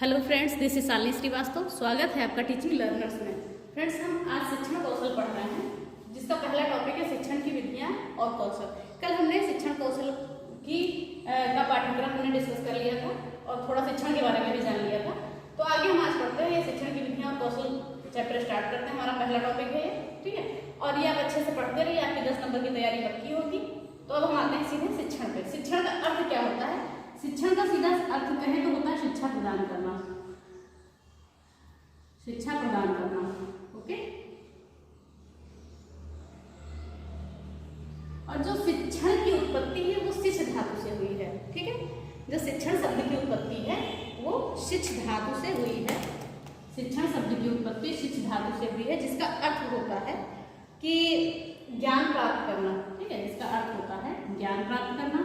Hello friends, this is Shalini Srivastava. स्वागत है आपका टीचिंग लर्नर्स में। फ्रेंड्स, हम आज शिक्षण कौशल पढ़ रहे हैं, जिसका पहला टॉपिक है शिक्षण की विधियां और कौशल। कल हमने शिक्षण कौशल की का पाठ्यक्रम हमने डिस्कस कर लिया था और थोड़ा शिक्षण के बारे में भी जान लिया था। तो आगे हम आज पढ़ते हैं ये शिक्षण की विधियां और कौशल चैप्टर स्टार्ट करते हैं। हमारा पहला टॉपिक है ये, ठीक है। और ये आप अच्छे से पढ़ते रहिए, आपकी 10 नंबर की तैयारी पक्की होगी। तो अब हम आते हैं सीधे शिक्षण पे। शिक्षण का अर्थ क्या होता है? शिक्षण का सीधा अर्थ कहें तो होता है शिक्षा प्रदान करना, शिक्षा प्रदान करना। ओके। और जो शिक्षण की उत्पत्ति है वो शिक्ष धातु से हुई है, ठीक है। जो शिक्षण शब्द की उत्पत्ति है वो शिक्ष धातु से हुई है। शिक्षण शब्द की उत्पत्ति शिक्ष धातु से हुई है, जिसका अर्थ होता है कि ज्ञान प्राप्त करना, ठीक है। जिसका अर्थ होता है ज्ञान प्राप्त करना,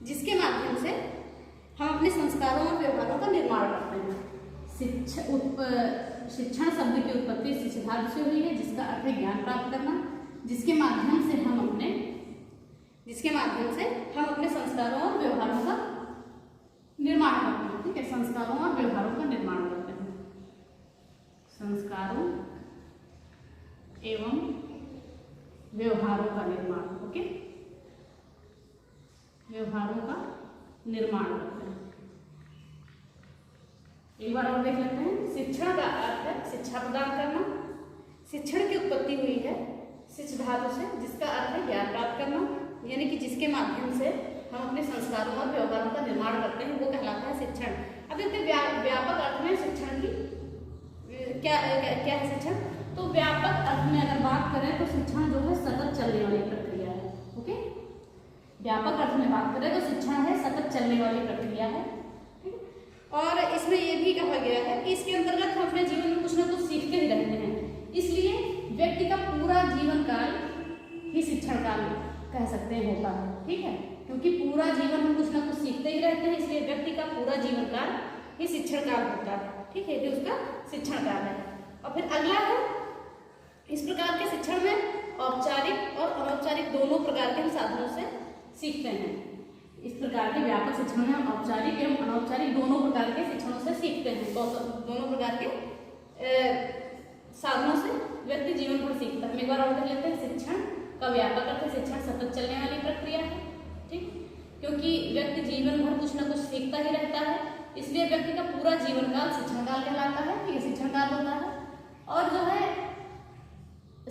जिसके माध्यम से हम अपने संस्कारों और व्यवहारों का निर्माण करते हैं। शिक्षण शब्द की उत्पत्ति शिक्ष धातु से हुई है, जिसका अर्थ है ज्ञान प्राप्त करना, जिसके माध्यम से हम अपने संस्कारों और व्यवहारों का निर्माण करते हैं, ठीक है। संस्कारों और व्यवहारों का निर्माण करते हैं। संस्कारों एवं व्यवहारों का निर्माण, ओके। व्यवहारों का निर्माण करते हैं। एक बार और देख लेते हैं। शिक्षण का अर्थ है शिक्षा प्रदान करना। शिक्षण की उत्पत्ति हुई है शिक्ष धातु से, जिसका अर्थ है ज्ञान प्राप्त करना, यानी कि जिसके माध्यम से हम अपने संस्कारों और व्यवहारों का निर्माण करते हैं, वो कहलाता है शिक्षण। अब देखते हैं व्यापक अर्थ में शिक्षण की क्या है शिक्षण। तो व्यापक अर्थ में अगर बात करें तो शिक्षण जो है सतत चलने वाली प्रक्रिया है, ओके। व्यापक अर्थ में बात करें तो शिक्षण है सतत चलने वाली प्रक्रिया है, ठीक है। और इसमें यह भी कहा गया है कि इसके अंतर्गत हम अपने जीवन में कुछ ना कुछ सीखते ही रहते हैं। इसलिए व्यक्ति का पूरा जीवन काल ही शिक्षण काल कह सकते हैं होता है, ठीक है। क्योंकि पूरा जीवन हम कुछ ना कुछ सीखते ही रहते हैं, इसलिए व्यक्ति का पूरा जीवन काल ही शिक्षण काल होता है, ठीक है। ये उसका शिक्षण काल है। और फिर अगला है, इस प्रकार के शिक्षण में औपचारिक और अनौपचारिक दोनों प्रकार के साधनों से सीखते हैं। इस प्रकार के व्यापक शिक्षण में हम औपचारिक एवं अनौपचारिक दोनों प्रकार के शिक्षणों से सीखते हैं। दोनों प्रकार के साधनों से व्यक्ति जीवन भर सीखता है। एक बार और देख लेते हैं। शिक्षण का व्यापक अर्थ शिक्षण सतत चलने वाली प्रक्रिया है, ठीक। क्योंकि व्यक्ति जीवन भर कुछ ना कुछ सीखता ही रहता है, इसलिए व्यक्ति का पूरा जीवन काल शिक्षण काल कहलाता है, ठीक है। शिक्षण काल होता है। और जो है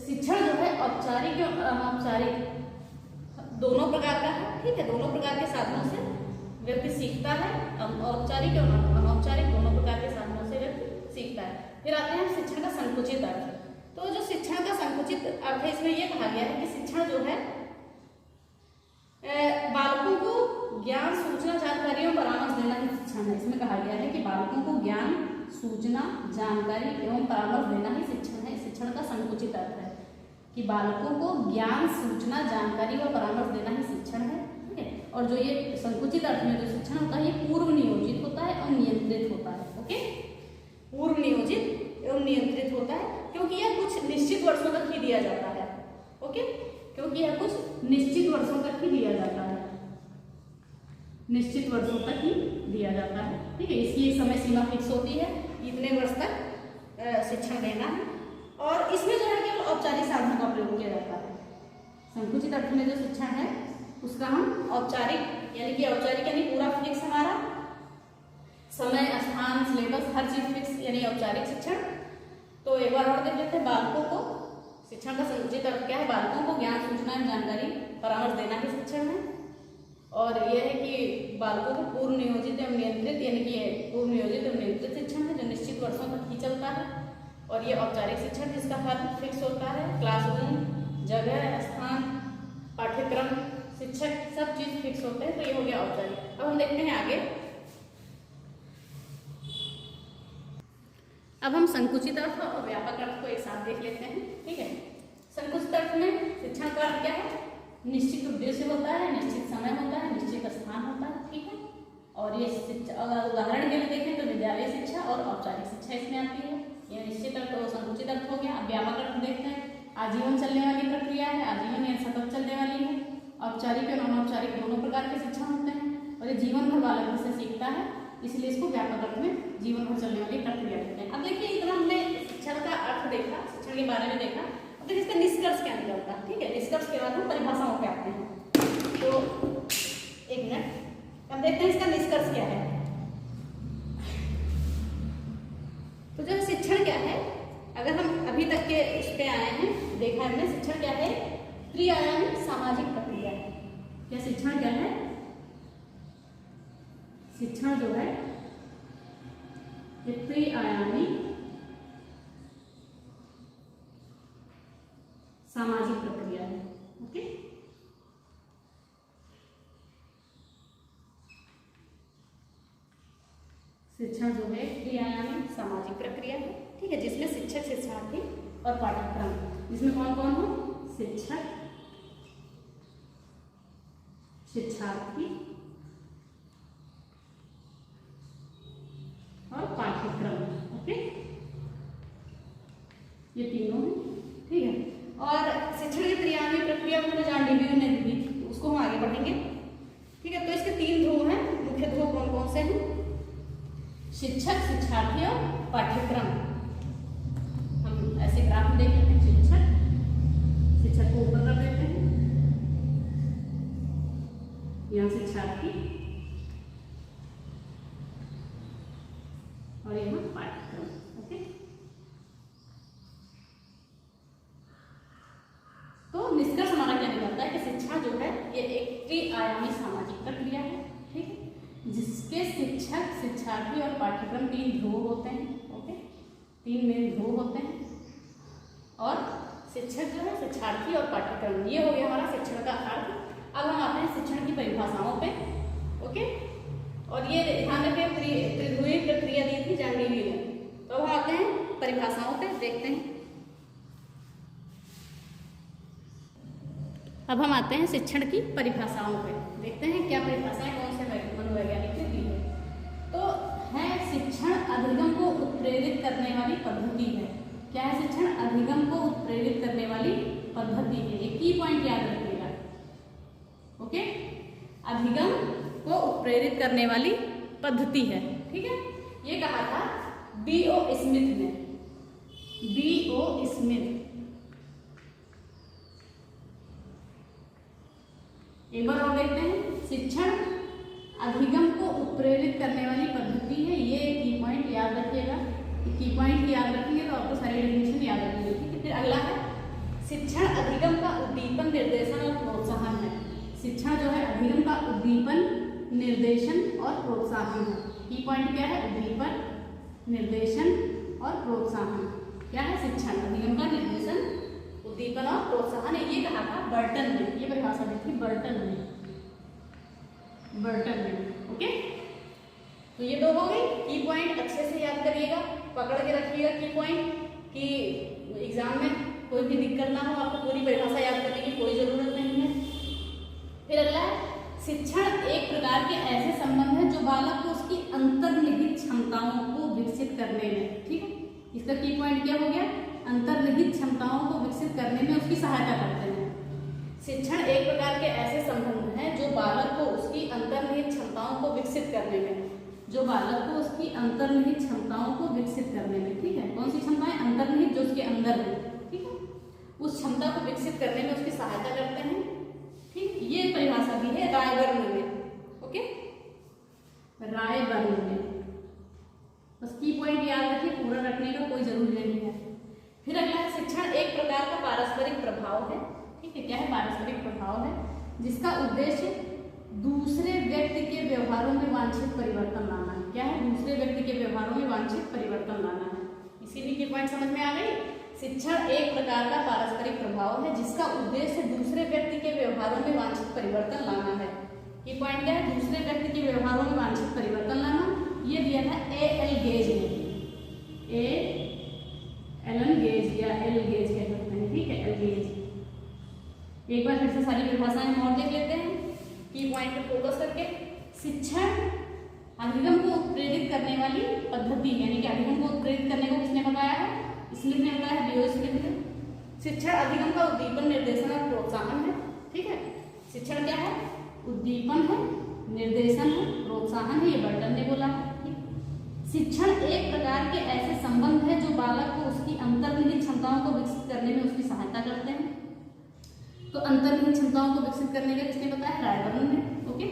शिक्षण जो है औपचारिक और अनौपचारिक दोनों प्रकार का है, ठीक है। दोनों प्रकार के साधनों से व्यक्ति सीखता है। औपचारिक और अनौपचारिक दोनों प्रकार के साधनों से व्यक्ति सीखता है। फिर आते हैं शिक्षण का संकुचित अर्थ। तो जो शिक्षण का संकुचित अर्थ है, इसमें यह कहा गया है कि शिक्षण जो है बालकों को ज्ञान, सूचना, जानकारी एवं परामर्श देना ही शिक्षण है। इसमें कहा गया है कि बालकों को ज्ञान, सूचना, जानकारी एवं परामर्श देना ही शिक्षण है। शिक्षण का संकुचित अर्थ है कि बालकों को ज्ञान, सूचना, जानकारी व परामर्श देना ही शिक्षण है, ठीक है। और जो ये संकुचित अर्थ में जो शिक्षण होता है, ये पूर्व नियोजित होता है और नियंत्रित होता है, ओके। पूर्व नियोजित एवं नियंत्रित होता है, क्योंकि यह कुछ निश्चित वर्षों तक ही दिया जाता है, ओके। क्योंकि यह कुछ निश्चित वर्षों तक ही दिया जाता है, निश्चित वर्षों तक ही दिया जाता है, ठीक है। इसकी एक समय सीमा फिक्स होती है, इतने वर्ष तक शिक्षण देना है। और इसमें जो है केवल औपचारिक साधनों का प्रयोग किया जाता है। संकुचित अर्थ में जो शिक्षण है उसका हम औपचारिक यानी कि औपचारिक यानी पूरा फिक्स, हमारा समय, स्थान, सिलेबस हर चीज फिक्स, यानी औपचारिक शिक्षण। तो एक बार और देख लेते हैं। बालकों को शिक्षण का संकुचित अर्थ क्या है? बालकों को ज्ञान, सूचना, जानकारी, परामर्श देना ही शिक्षण है। और यह है कि बालकों को पूर्व नियोजित एवं नियंत्रित, यानी कि पूर्व नियोजित एवं नियंत्रित शिक्षण है जो निश्चित वर्षों तक ही चलता है। और ये औपचारिक शिक्षण जिसका हर फिक्स होता है, क्लासरूम, जगह, स्थान, पाठ्यक्रम, शिक्षक, सब चीज फिक्स होते हैं। तो ये हो गया औपचारिक। अब हम देखते हैं आगे। अब हम संकुचित अर्थ और व्यापक अर्थ को एक साथ देख लेते हैं, ठीक है। संकुचित अर्थ में शिक्षण का अर्थ क्या है? निश्चित उद्देश्य होता है, निश्चित समय होता है, निश्चित स्थान होता है, ठीक है। और ये उदाहरण के लिए देखें तो विद्यालय शिक्षा और औपचारिक शिक्षा इसमें आती है। यह निश्चित अर्थ और संकुचित अर्थ हो गया। अब व्यापक अर्थ देखते हैं। आजीवन चलने वाली प्रक्रिया है, आजीवन या सतत चलने वाली है। औपचारिक और अनौपचारिक दोनों प्रकार के शिक्षण होते हैं और ये जीवन भर बालक से सीखता है। इसलिए इसको व्यापक अर्थ में जीवन भर चलने वाली प्रक्रिया कहते हैं। अब देखिए इतना हमने शिक्षण का अर्थ देखा, शिक्षण के बारे में देखा। अब देखिए इसका निष्कर्ष क्या निकलता है, ठीक है। निष्कर्ष के बाद हम परिभाषाओं पे आते हैं। तो एक मिनट, अब देखते हैं इसका निष्कर्ष क्या है। तो जो शिक्षण क्या है, अगर हम अभी तक के उस पे आए हैं, देखा हमने शिक्षण क्या है, त्रिआयामी सामाजिक प्रक्रिया है। क्या शिक्षण क्या है? शिक्षण जो है ये त्रिआयामी सामाजिक प्रक्रिया है। ओके, शिक्षण जो है त्रिआयामी सामाजिक प्रक्रिया है, ठीक है, जिसमें शिक्षक, शिक्षार्थी और पाठ्यक्रम, जिसमें कौन कौन हो? शिक्षक, शिक्षार्थी और पाठ्यक्रम। ओके, ये तीनों हैं, ठीक है। और शिक्षण की त्रिआयामी प्रक्रिया को जान डी ने दी थी, उसको हम आगे बढ़ेंगे, ठीक है। तो इसके 3 ध्रुव हैं, मुख्य ध्रुव कौन कौन से हैं? शिक्षक, शिक्षार्थी और पाठ्यक्रम। हम ऐसे ग्राफ में देख लेते हैं। शिक्षक को ऊपर कर देते हैं, यहाँ शिक्षार्थी और यहाँ पाठ्यक्रम। ओके, तो निष्कर्ष हमारा क्या निकलता है कि शिक्षा जो है ये एक त्रिआयामी सामाजिक प्रक्रिया है, ठीक है, जिसके शिक्षक, शिक्षार्थी और पाठ्यक्रम 3 ध्रुव होते हैं। ओके, 3 मेन ध्रुव होते हैं। और शिक्षक जो है, शिक्षार्थी और पाठ्यक्रम, ये हो गया हमारा शिक्षण का अर्थ। अब हम आते हैं शिक्षण की परिभाषाओं पे। ओके, और ये ध्यान रखें त्रिध्रुवीय प्रक्रिया दी थी जान डी ने। तो हम आते हैं परिभाषाओं पे, देखते हैं। अब हम आते हैं शिक्षण की परिभाषाओं पे, देखते हैं क्या परिभाषाएं कौन से मनोवैज्ञानिक ने दी है। तो है शिक्षण अधिगम को उत्प्रेरित करने वाली पद्धति है। क्या है? शिक्षण अधिगम को उत्प्रेरित करने वाली पद्धति है। ये की पॉइंट याद रखिएगा। ओके, अधिगम को उत्प्रेरित करने वाली पद्धति है, ठीक है। ये कहा था B.O. स्मिथ ने। B.O. स्मिथ, एक बार और देखते हैं। शिक्षण अधिगम को उत्प्रेरित करने वाली पद्धति है, ये की पॉइंट याद रखिएगा। की पॉइंट याद रखेंगे तो आपको सारी डेफिनेशन याद रखेंगे, ठीक है। फिर अगला है शिक्षण अधिगम का उद्दीपन, निर्देशन और प्रोत्साहन है। शिक्षण जो है अधिगम का उद्दीपन, निर्देशन और प्रोत्साहन है। की पॉइंट क्या है? उद्दीपन, निर्देशन और प्रोत्साहन। क्या है? शिक्षण अधिगम का निर्देशन, उद्दीपन और प्रोत्साहन। ये कहा था बर्टन ने, ये परिभाषा दी थी बर्टन ने। ओके, तो ये 2 हो गई। की पॉइंट अच्छे से याद करिएगा, पकड़ के रखिएगा की पॉइंट, कि एग्जाम में कोई भी दिक्कत ना हो, आपको पूरी परिभाषा याद करने की कोई जरूरत नहीं है। फिर अगला है शिक्षण एक प्रकार के ऐसे संबंध है जो बालक को उसकी अंतर्निहित क्षमताओं को विकसित करने में, ठीक है। इसका की पॉइंट क्या हो गया? अंतर्निहित क्षमताओं को विकसित करने में उसकी सहायता करते हैं। शिक्षण एक प्रकार के ऐसे संबंध हैं जो बालक को उसकी अंतर्निहित क्षमताओं को विकसित करने में, जो बालक को उसकी अंतर्निहित क्षमताओं को विकसित करने में, ठीक है। कौन सी क्षमताएं? अंतर्निहित, जो उसके अंदर है, ठीक है, उस क्षमता को विकसित करने में उसकी सहायता करते हैं, ठीक। ये परिभाषा भी है रायबर्न में। ओके, रायबर्न में। बस की पॉइंट याद रखिए, पूरा रखने का कोई जरूरी नहीं है। फिर अगला है शिक्षण एक प्रकार का पारस्परिक प्रभाव है, ठीक है। क्या है? पारस्परिक प्रभाव है, जिसका उद्देश्य दूसरे व्यक्ति के व्यवहारों में वांछित परिवर्तन लाना है। क्या है? दूसरे व्यक्ति के व्यवहारों में वांछित परिवर्तन लाना है। इसीलिए की पॉइंट समझ में आ गई। शिक्षण एक प्रकार का पारस्परिक प्रभाव है जिसका उद्देश्य दूसरे व्यक्ति के व्यवहारों में वांछित परिवर्तन लाना है। ये पॉइंट क्या है? दूसरे व्यक्ति के व्यवहारों में वांछित परिवर्तन लाना। ये दिया था A.L. गेज ने। A.L. गेज या एल गेज कह सकते हैं, ठीक है, एल गेज। एक बार फिर से सारी परिभाषाएं और देख लेते हैं की पॉइंट पर फोकस करके। शिक्षण अधिगम को उत्प्रेरित करने वाली पद्धति, यानी कि अधिगम को उत्प्रेरित करने को किसने बताया है? स्मिथ ने बताया है, B.O. स्मिथ ने। शिक्षण अधिगम का उद्दीपन, निर्देशन और प्रोत्साहन है, ठीक है। शिक्षण क्या है? उद्दीपन है, निर्देशन है, प्रोत्साहन है, ये बर्टन ने बोला है। क्षमताओं को विकसित करने में उसकी सहायता करते हैं। तो अंतर्निहित क्षमताओं को विकसित करने का किसने बताया? रायबर्न ने। ओके,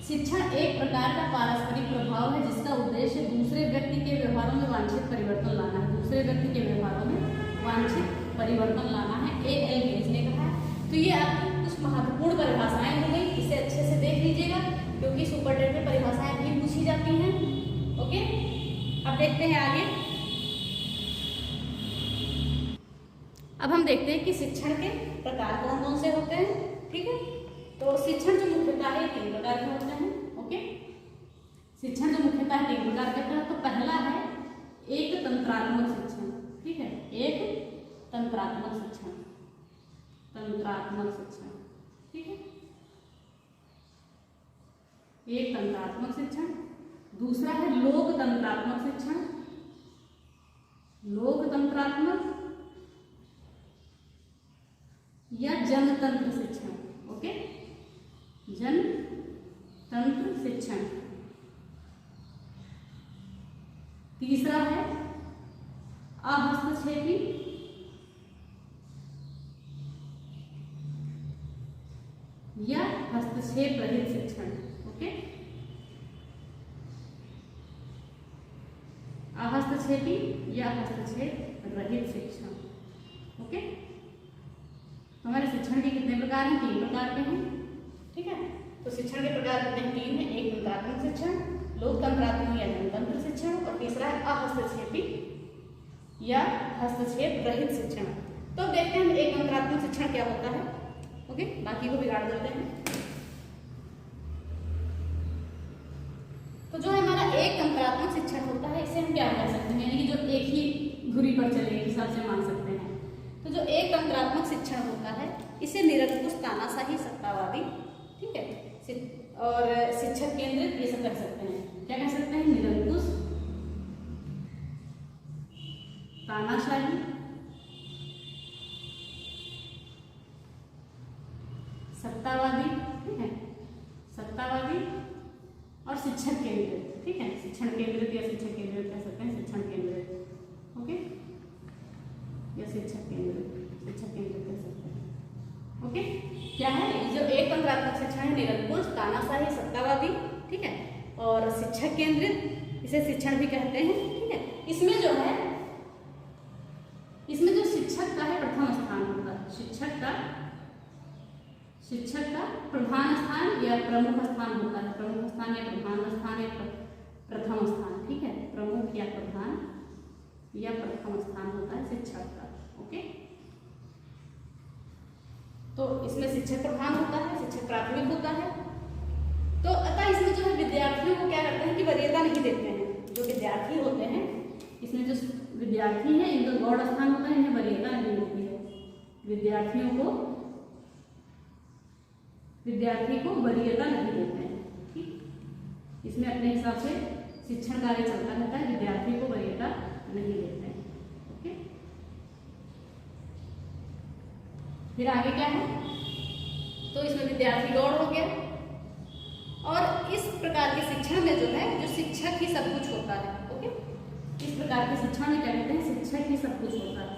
शिक्षण एक प्रकार का पारस्परिक प्रभाव है जिसका उद्देश्य दूसरे व्यक्ति के व्यवहारों में वांछित परिवर्तन लाना है। दूसरे व्यक्ति के व्यवहारों में वांछित परिवर्तन लाना है, A.L. गेज ने कहा है। तो ये आपकी कुछ महत्वपूर्ण परिभाषाएं हो गई, इसे अच्छे से देख लीजिएगा क्योंकि सुपर टेट में परिभाषाएं भी पूछी जाती हैं। ओके, अब देखते हैं आगे। अब हम देखते हैं कि शिक्षण के प्रकार कौन कौन से होते हैं। ठीक है, तो शिक्षण जो मुख्यतः है 3 प्रकार के होते हैं। ओके, शिक्षण जो मुख्यतः 3 प्रकार के होते हैं। तो पहला है एक तंत्रात्मक शिक्षण। ठीक है, एक तंत्रात्मक शिक्षण, तंत्रात्मक शिक्षण। ठीक है, एक तंत्रात्मक शिक्षण। दूसरा है लोकतंत्रात्मक शिक्षण, लोकतंत्रात्मक या जनतंत्र शिक्षण। ओके, जनतंत्र शिक्षण। तीसरा है अहस्तक्षेपी या हस्तक्षेप रहित शिक्षण। ओके, अहस्तक्षेपी या हस्तक्षेप रहित शिक्षण। ओके, हमारे शिक्षण के कितने प्रकार हैं? 3 प्रकार के हैं। ठीक है, तो शिक्षण के प्रकार कितने हैं? 3 हैं। एक तंत्रात्मक शिक्षण, लोकतंत्रात्मक या जनतंत्र शिक्षण, और तीसरा है अहस्तक्षेपी या हस्तक्षेप रहित शिक्षण। तो देखते हैं एक तंत्रात्मक शिक्षण क्या होता है। ओके, बाकी को बिगाड़ देते हैं। तो जो हमारा एक तंत्रात्मक शिक्षण होता है इसे हम क्या कह सकते हैं? यानी कि जो एक ही धुरी पर चले एक हिसाब से मान सकते हैं। तो जो एक तंत्रात्मक शिक्षण होता है इसे निरंकुश, तानाशाही, सत्तावादी, ठीक है, और शिक्षक केंद्रित ये सब कह सकते हैं। क्या कह सकते हैं? निरंकुश, तानाशाही, सत्तावादी, ठीक है, सत्तावादी और शिक्षक केंद्रित। ठीक है, शिक्षण केंद्रित या शिक्षक केंद्रित कह सकते हैं, शिक्षण केंद्रित। ओके, या शिक्षक केंद्रित कह सकते हैं। ओके, क्या है? जो एक तंत्रात्मक शिक्षण है निरंकुश, तानाशाही, सत्तावादी, ठीक है, और शिक्षक केंद्रित, इसे शिक्षण भी कहते हैं। ठीक है, इसमें जो है, इसमें जो शिक्षक का है प्रथम स्थान होता है। शिक्षक का प्रधान स्थान या प्रमुख स्थान होता है। प्रमुख स्थान या प्रधान स्थान या प्रथम स्थान। ठीक है, प्रमुख या प्रधान या प्रथम स्थान होता है शिक्षक का। ओके, तो इसमें शिक्षक प्रधान होता है, शिक्षक प्राथमिक होता है। तो अतः इसमें जो है विद्यार्थियों को क्या करते हैं कि वरीयता नहीं देते हैं। जो विद्यार्थी होते हैं, इसमें जो विद्यार्थी हैं इनका गौड़ स्थान होता है, इन्हें वरीयता नहीं होती है। विद्यार्थी को वरीयता नहीं देते हैं। ठीक, इसमें अपने हिसाब से शिक्षण कार्य चलता रहता है, विद्यार्थी को वरीयता नहीं देते हैं। ओके, फिर आगे क्या है? तो इसमें विद्यार्थी गौड़ हो गया। और इस प्रकार के शिक्षण में जो है, जो शिक्षक ही सब कुछ होता है। ओके, इस प्रकार के शिक्षण में क्या कहते हैं? शिक्षक ही सब कुछ होता है,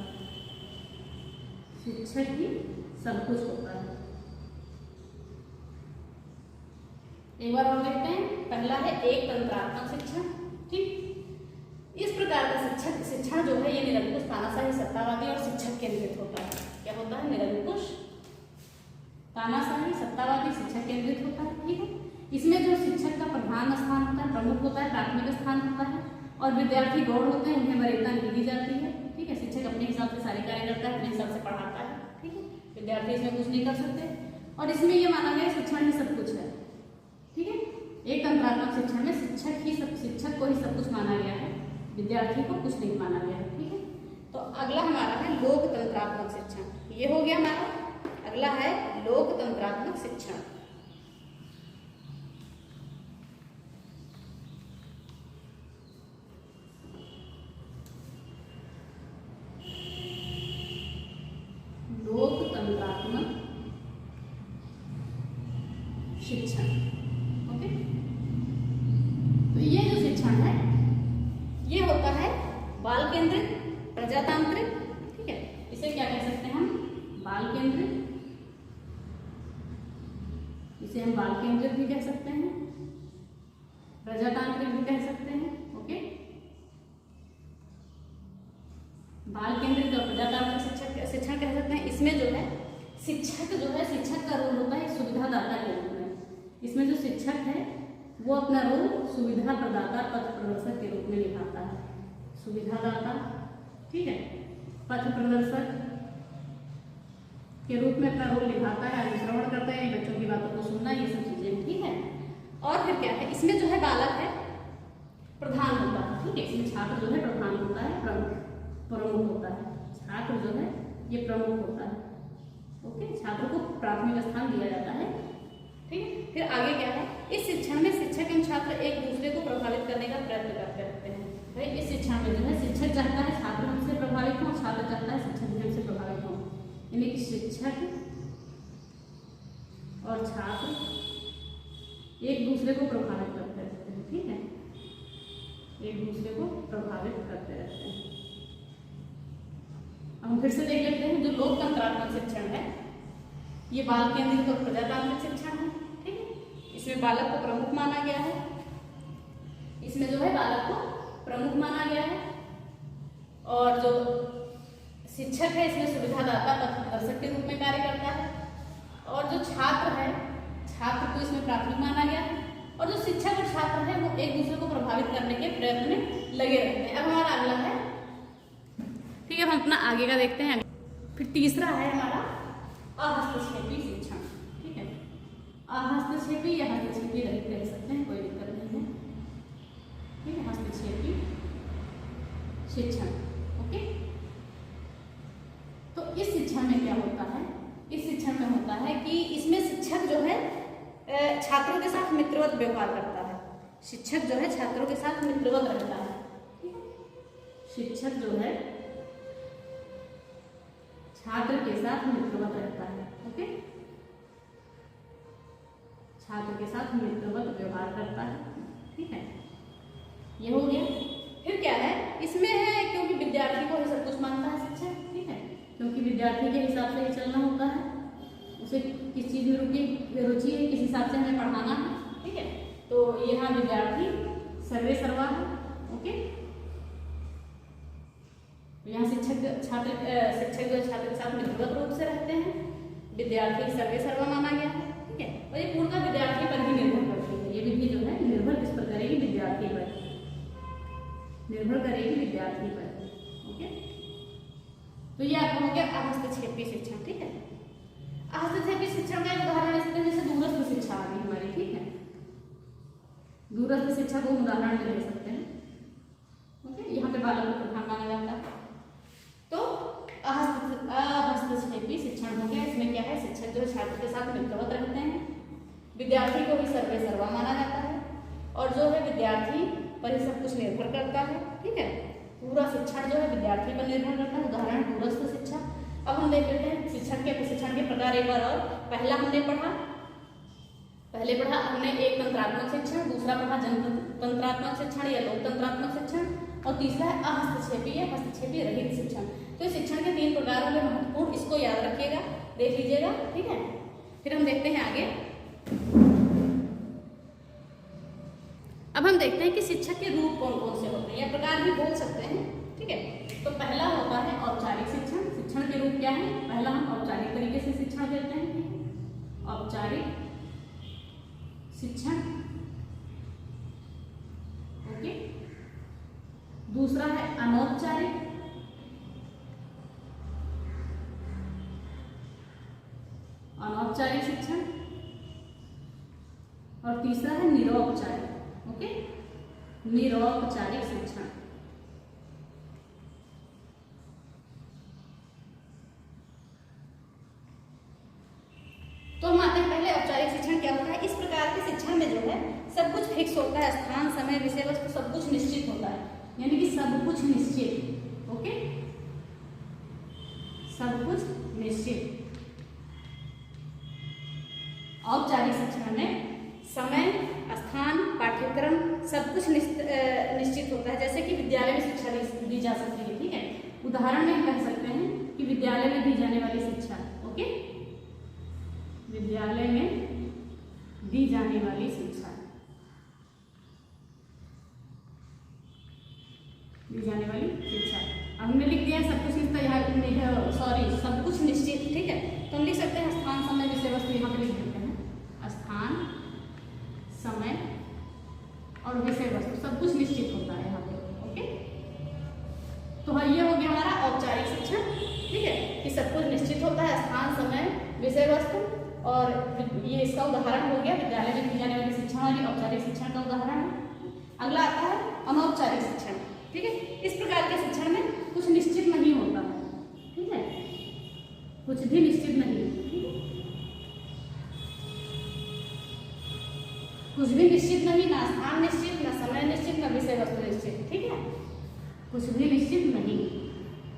शिक्षक ही सब कुछ होता है। एक बार और देखते हैं। पहला है एक तंत्रात्मक शिक्षण। ठीक, इस प्रकार का शिक्षण जो है ये निरंकुश, तानाशाही, सत्तावादी और शिक्षक केंद्रित होता है। क्या होता है? निरंकुश, तानाशाही, सत्तावादी, शिक्षक केंद्रित होता है। ठीक है, इसमें जो शिक्षक का प्रधान स्थान होता है, प्रमुख होता है, प्राथमिक स्थान होता है, और विद्यार्थी गौड़ होते हैं, इन्हें वरीयता नहीं दी जाती है। ठीक है, शिक्षक अपने हिसाब से सारे कार्य करता है, अपने हिसाब से पढ़ाता है। ठीक है, विद्यार्थी इसमें कुछ नहीं कर सकते। और इसमें यह माना गया शिक्षण ही सब कुछ है। ठीक है, एक तंत्रात्मक शिक्षण में शिक्षक को ही सब कुछ माना गया है, विद्यार्थी को कुछ नहीं माना गया है। ठीक है, तो अगला हमारा है लोकतंत्रात्मक शिक्षण। ये हो गया हमारा। अगला है लोकतंत्रात्मक शिक्षण। लोकतंत्रात्मक शिक्षण। ओके, तो ये जो शिक्षण है ये होता है बाल केंद्रित, प्रजातांत्रिक, ठीक है, केंद्रित भी कह सकते हैं, प्रजातांत्रिक भी कह सकते हैं। ओके, बाल केंद्रित और प्रजातांत्रिक शिक्षण कह सकते हैं। इसमें जो है शिक्षक का रोल होता है सुविधादाता के रूप में। इसमें जो शिक्षक है वो अपना रोल सुविधा प्रदाता, पथ प्रदर्शक के रूप में निभाता है। सुविधादाता, ठीक है, पथ प्रदर्शक के रूप में अपना रोल निभाता है, अनुश्रवण करता है, बच्चों की बातों को सुनना, ये सब चीजें, ठीक है। और फिर क्या है, इसमें जो है बालक है प्रधान होता है, ठीक है। इसमें छात्र जो है प्रधान होता है, प्रमुख होता है। छात्र जो है ये प्रमुख होता है। ओके, छात्र को प्राथमिक स्थान दिया जाता है, ठीक है। फिर आगे क्या है, इस शिक्षण में शिक्षक एवं छात्र एक दूसरे को प्रभावित करने का प्रयत्न करते हैं। भाई इस शिक्षण में जो है शिक्षक चाहता है छात्र हमसे प्रभावित हो, छात्र चाहता है शिक्षक भी हमसे प्रभावित हो। यानी कि शिक्षक और छात्र एक दूसरे को प्रभावित करते रहते हैं, ठीक है, एक दूसरे को प्रभावित करते रहते हैं। हम फिर से देख लेते हैं, जो लोकतंत्रात्मक शिक्षण है ये बाल केंद्रित और प्रजातांत्रिक शिक्षण है, ठीक है। इसमें बालक को प्रमुख माना गया है, इसमें जो है बालक को प्रमुख माना गया है। और जो शिक्षक है इसमें सुविधादाता, पथ प्रदर्शक के रूप में कार्य करता है। और जो छात्र है, छात्र को इसमें प्राथमिक माना गया है। और जो शिक्षक और छात्र है वो एक दूसरे को प्रभावित करने के प्रयत्न में लगे रहते हैं। अब हमारा अगला है, ठीक है, हम अपना आगे का देखते हैं। फिर तीसरा है हमारा अहस्तक्षेपी शिक्षण, ठीक है। अहस्तक्षेपी या हस्तक्षेपी रह सकते हैं, कोई दिक्कत नहीं है, ठीक है। हस्तक्षेपी शिक्षण, ओके। तो इस शिक्षण में क्या होता है, इस शिक्षण में होता है कि इसमें शिक्षक जो है छात्रों के साथ मित्रवत व्यवहार करता है। शिक्षक जो है छात्रों के साथ मित्रवत रहता है, ठीक है। शिक्षक जो है छात्र के साथ मित्रवत रहता है, ओके। छात्र के साथ मित्रवत व्यवहार करता है, ठीक है, ये हो गया। फिर क्या है, इसमें है क्योंकि विद्यार्थी को ही सब कुछ मानता है शिक्षक, ठीक है, क्योंकि विद्यार्थी के हिसाब से ही चलना होता है। उसे किस चीज में रुचि है, किस हिसाब से हमें पढ़ाना है, ठीक है। तो यहाँ विद्यार्थी सर्वे सर्वा है, ओके। यहाँ शिक्षक जो छात्र के साथ मित्रवत रूप से रहते हैं, विद्यार्थी सर्वे सर्वा माना गया है, ठीक है। और ये पूर्णतः विद्यार्थी पर ही निर्भर करती है। ये विधि जो है निर्भर किस पर करेगी, विद्यार्थी पर निर्भर करेगी, विद्यार्थी पर, ओके। तो ये आपका हो गया अहस्तक्षेपी शिक्षण, ठीक है। अहस्तक्षेपी शिक्षण का एक उदाहरण ले सकते हैं, जैसे दूरस्थ शिक्षा आ गई हमारी, ठीक है। दूरस्थ शिक्षा को उदाहरण ले सकते हैं, ओके। यहाँ पे बालक को प्रधान माना जाता है। तो अहस्तक्षेपी शिक्षण हो गया। इसमें क्या है, शिक्षक जो है छात्र के साथ मित्रवत रहते हैं, विद्यार्थी को भी सर्वे सर्वा माना जाता है, और जो है विद्यार्थी पर ही सब कुछ निर्भर करता है, ठीक है। पूरा शिक्षण जो है विद्यार्थी पर निर्भर करता है। उदाहरण दूरस्थ शिक्षा। अब हम देख लेते हैं शिक्षण के प्रकार एक बार और। पहले पढ़ा हमने एक तंत्रात्मक शिक्षण, दूसरा पढ़ा जनतंत्रात्मक शिक्षण या लोकतंत्रात्मक शिक्षण, और तीसरा है अहस्तक्षेपी या हस्तक्षेपी रहित शिक्षण। तो शिक्षण के 3 प्रकार होंगे महत्वपूर्ण, इसको याद रखिएगा, देख लीजिएगा, ठीक है। फिर हम देखते हैं आगे। अब हम देखते हैं कि शिक्षक के रूप कौन कौन से होते हैं या प्रकार भी बोल सकते हैं, ठीक है। तो पहला होता है औपचारिक शिक्षण। शिक्षण के रूप क्या है, पहला हम औपचारिक तरीके से शिक्षण देते हैं, औपचारिक शिक्षण, ओके। दूसरा है अनौपचारिक, शिक्षण, और तीसरा है निरौपचारिक, ओके, निरौपचारिक शिक्षण। तो हम आते हैं पहले औपचारिक शिक्षण क्या होता है। इस प्रकार के शिक्षण में जो है सब कुछ फिक्स होता है, स्थान, समय, विषय वस्तु सब कुछ निश्चित होता है, यानी कि सब कुछ निश्चित, ओके, सब कुछ निश्चित। औपचारिक शिक्षण में समय, स्थान, पाठ्यक्रम सब कुछ निश्चित होता है। जैसे कि विद्यालय में शिक्षा दी जा सकती है, ठीक है। उदाहरण में हम कह सकते हैं कि विद्यालय में दी जाने वाली शिक्षा, ओके, विद्यालय में दी जाने वाली शिक्षा, दी जाने वाली शिक्षा। अब हमने लिख दिया सब कुछ निश्चित, यहाँ सॉरी सब कुछ निश्चित, ठीक है। तो हम लिख सकते हैं स्थान समय विषय वस्तु, यहाँ पे लिख देते हैं स्थान समय और विषय वस्तु सब कुछ निश्चित होता है यहाँ पे, ओके। तो हाँ, ये हो गया हमारा औपचारिक शिक्षण, ठीक है, कि सब कुछ निश्चित होता है, स्थान समय विषय वस्तु। और ये इसका उदाहरण हो गया विद्यालय में दी जाने वाली शिक्षा वाली औपचारिक शिक्षण का उदाहरण है। अगला आता है अनौपचारिक शिक्षण, ठीक है। इस प्रकार के शिक्षण में कुछ निश्चित नहीं होता है, ठीक है, कुछ भी निश्चित नहीं, ठीक है, कुछ भी निश्चित नहीं, ना स्थान निश्चित, ना समय निश्चित, ना विषय वस्तु निश्चित, ठीक है, कुछ भी निश्चित नहीं,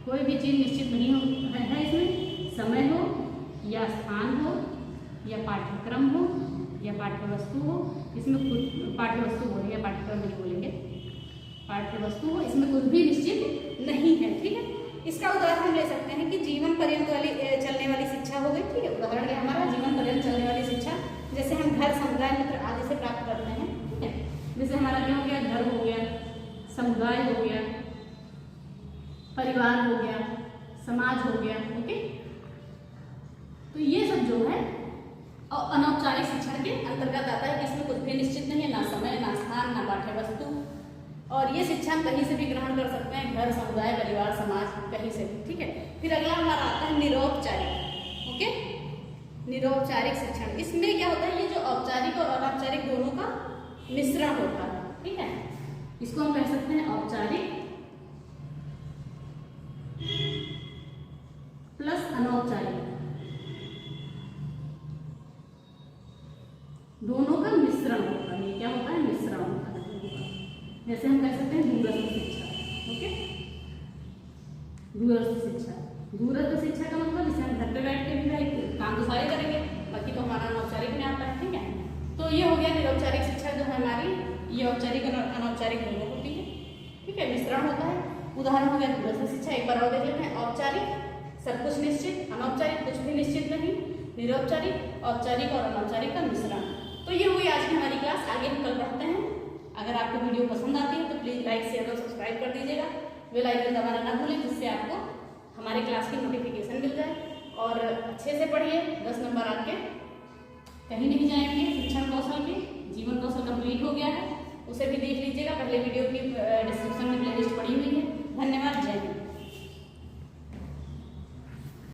कोई भी चीज निश्चित नहीं है इसमें, समय हो या स्थान हो या पाठ्यक्रम हो या पाठ्यवस्तु हो, इसमें कुछ पाठ्यवस्तु बोलेंगे, पाठ्यक्रम नहीं बोलेंगे, पाठ्यवस्तु हो, इसमें कुछ भी निश्चित नहीं है, ठीक है। इसका उदाहरण हम ले सकते हैं कि जीवन पर्यंत वाली चलने वाली शिक्षा हो गई, ठीक है। उदाहरण है हमारा जीवन पर्यंत चलने वाली शिक्षा, जैसे हम घर, समुदाय, मित्र आदि से प्राप्त करते हैं, ठीक है। जैसे हमारा क्या हो गया, घर हो गया, समुदाय हो गया, परिवार हो गया, समाज हो गया, ओके। तो ये सब जो है और अनौपचारिक शिक्षण के अंतर्गत आता है कि इसमें कुछ भी निश्चित नहीं है, ना समय, ना स्थान, ना पाठ्यवस्तु, और ये शिक्षा हम कहीं से भी ग्रहण कर सकते हैं, घर, समुदाय, परिवार, समाज, कहीं से भी, ठीक है। फिर अगला हमारा आता है निरौपचारिक, ओके, निरौपचारिक शिक्षण। इसमें क्या होता है, ये जो औपचारिक और अनौपचारिक दोनों का मिश्रण होता है, ठीक है। इसको हम कह सकते हैं औपचारिक प्लस अनौपचारिक, दोनों का मिश्रण होता है। ये क्या होता है, मिश्रण होता है। जैसे हम कह सकते हैं दूरस्थ शिक्षा, ओके, दूरस्थ शिक्षा। दूरस्थ शिक्षा का मतलब जिसे हम घर पे बैठ के भी काम तो सारे करेंगे, बाकी तो हमारा अनौपचारिक में आता है, ठीक है। तो ये हो गया निरौपचारिक शिक्षा, जो है हमारी ये औपचारिक और अनौपचारिक दोनों होती है, ठीक है, मिश्रण होता है। उदाहरण हो गया दूरस्थ शिक्षा, एक बार और देख लेते हैं। औपचारिक सब कुछ निश्चित, अनौपचारिक कुछ भी निश्चित नहीं, निरौपचारिक औपचारिक और अनौपचारिक का मिश्रण। तो ये हुई आज की हमारी क्लास। आगे हम कल पढ़ते हैं। अगर आपको वीडियो पसंद आती है तो प्लीज़ लाइक, शेयर और सब्सक्राइब कर दीजिएगा। बेल आइकन दबाना ना भूलें, जिससे आपको हमारे क्लास की नोटिफिकेशन मिल जाए। और अच्छे से पढ़िए, 10 नंबर आपके कहीं नहीं जाएंगे। शिक्षण कौशल के जीवन कौशल कंप्लीट हो गया है, उसे भी देख लीजिएगा। पहले वीडियो की